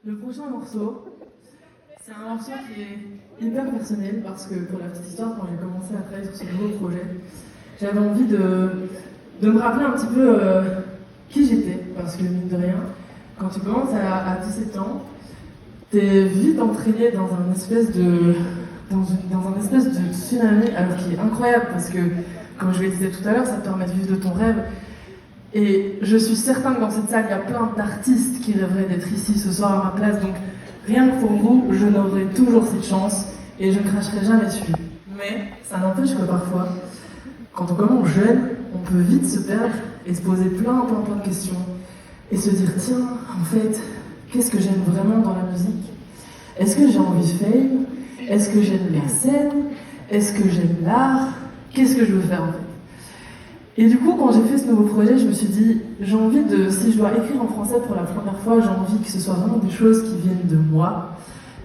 Le prochain morceau, c'est un morceau qui est hyper personnel parce que, pour la petite histoire, quand j'ai commencé à travailler sur ce nouveau projet, j'avais envie de me rappeler un petit peu qui j'étais, parce que mine de rien, quand tu commences à 17 ans, t'es vite entraîné dans un espèce de tsunami, alors qui est incroyable parce que, comme je le disais tout à l'heure, ça te permet de vivre de ton rêve. Et je suis certain que dans cette salle, il y a plein d'artistes qui rêveraient d'être ici ce soir à ma place. Donc, rien que pour vous, je n'aurai toujours cette chance et je ne cracherai jamais dessus. Mais ça n'empêche que parfois, quand on commence jeune, on peut vite se perdre et se poser plein de questions et se dire, tiens, en fait, qu'est-ce que j'aime vraiment dans la musique? Est-ce que j'ai envie de fame? Est-ce que j'aime la scène? Est-ce que j'aime l'art? Qu'est-ce que je veux faire en fait? Et du coup, quand j'ai fait ce nouveau projet, je me suis dit, j'ai envie de, si je dois écrire en français pour la première fois, j'ai envie que ce soit vraiment des choses qui viennent de moi.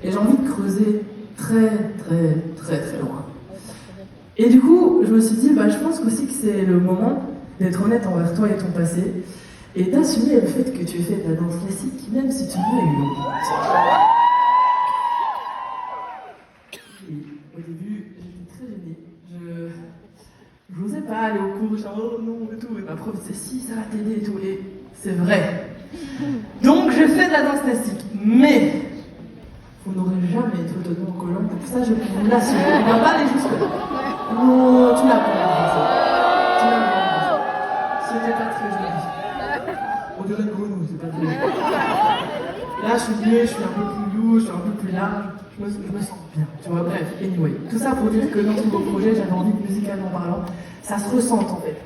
Et j'ai envie de creuser très loin. Et du coup, je me suis dit, je pense aussi que c'est le moment d'être honnête envers toi et ton passé, et d'assumer le fait que tu fais de la danse classique, même si tu n'as eu honte. Au début, j'étais très gênée. Je n'osais pas aller au cours, je disais oh non et tout. Et ma prof disait si, ça va t'aider et tout. Et c'est vrai. Donc je fais de la danse classique. Mais vous n'aurez jamais tout de mon collant. Pour ça, je peux vous l'assurer. On va pas aller jusque-là. Non, tu n'as pas la Tu n'as pas la C'était pas très joli. On dirait que nous, c'est pas très joli. Là, je suis mieux, je suis un peu plus doux, je suis un peu plus large. Je me sens bien, tu vois, bref, anyway. Tout ça pour dire que dans ce nouveau projet, j'avais envie que musicalement parlant, ça se ressente en fait.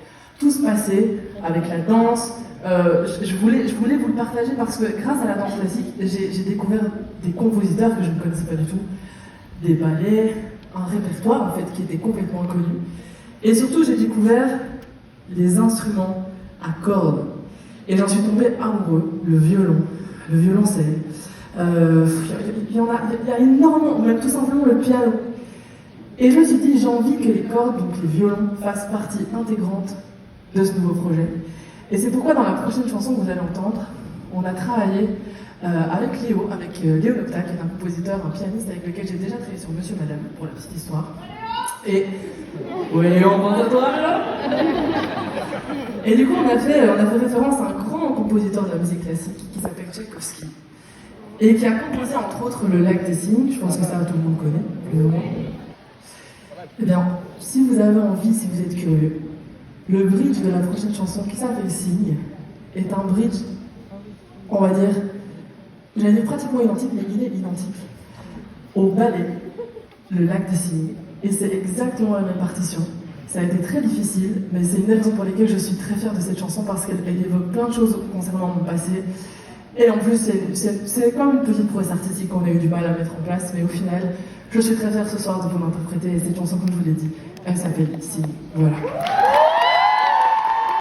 Tout se passait avec la danse. Je voulais vous le partager parce que grâce à la danse classique, j'ai découvert des compositeurs que je ne connaissais pas du tout, des ballets, un répertoire en fait qui était complètement inconnu. Et surtout, j'ai découvert les instruments à cordes. Et j'en suis tombée amoureux, le violoncelle. Il y a énormément, même tout simplement le piano. Et je me suis dit, j'ai envie que les cordes, donc les violons, fassent partie intégrante de ce nouveau projet. Et c'est pourquoi dans la prochaine chanson que vous allez entendre, on a travaillé avec Léo Nocta, qui est un compositeur, un pianiste avec lequel j'ai déjà travaillé sur Monsieur Madame, pour la petite histoire. Et oui, on pense à toi là. Et du coup, on a fait référence à un grand compositeur de la musique classique qui s'appelle Tchaïkovski. Et qui a composé entre autres le Lac des Cygnes, je pense que ça tout le monde connaît, plus ou moins. Eh bien, si vous avez envie, si vous êtes curieux, le bridge de la prochaine chanson qui s'appelle Cygne est un bridge, on va dire, j'allais dire pratiquement identique, mais il est identique au ballet, le Lac des Cygnes. Et c'est exactement la même partition. Ça a été très difficile, mais c'est une des raisons pour lesquelles je suis très fière de cette chanson parce qu'elle évoque plein de choses concernant mon passé. Et en plus, c'est comme une petite prouesse artistique qu'on a eu du mal à mettre en place, mais au final, je suis très fière ce soir de vous l'interpréter. Et cette chanson, comme je vous l'ai dit, elle s'appelle Cygne. Voilà.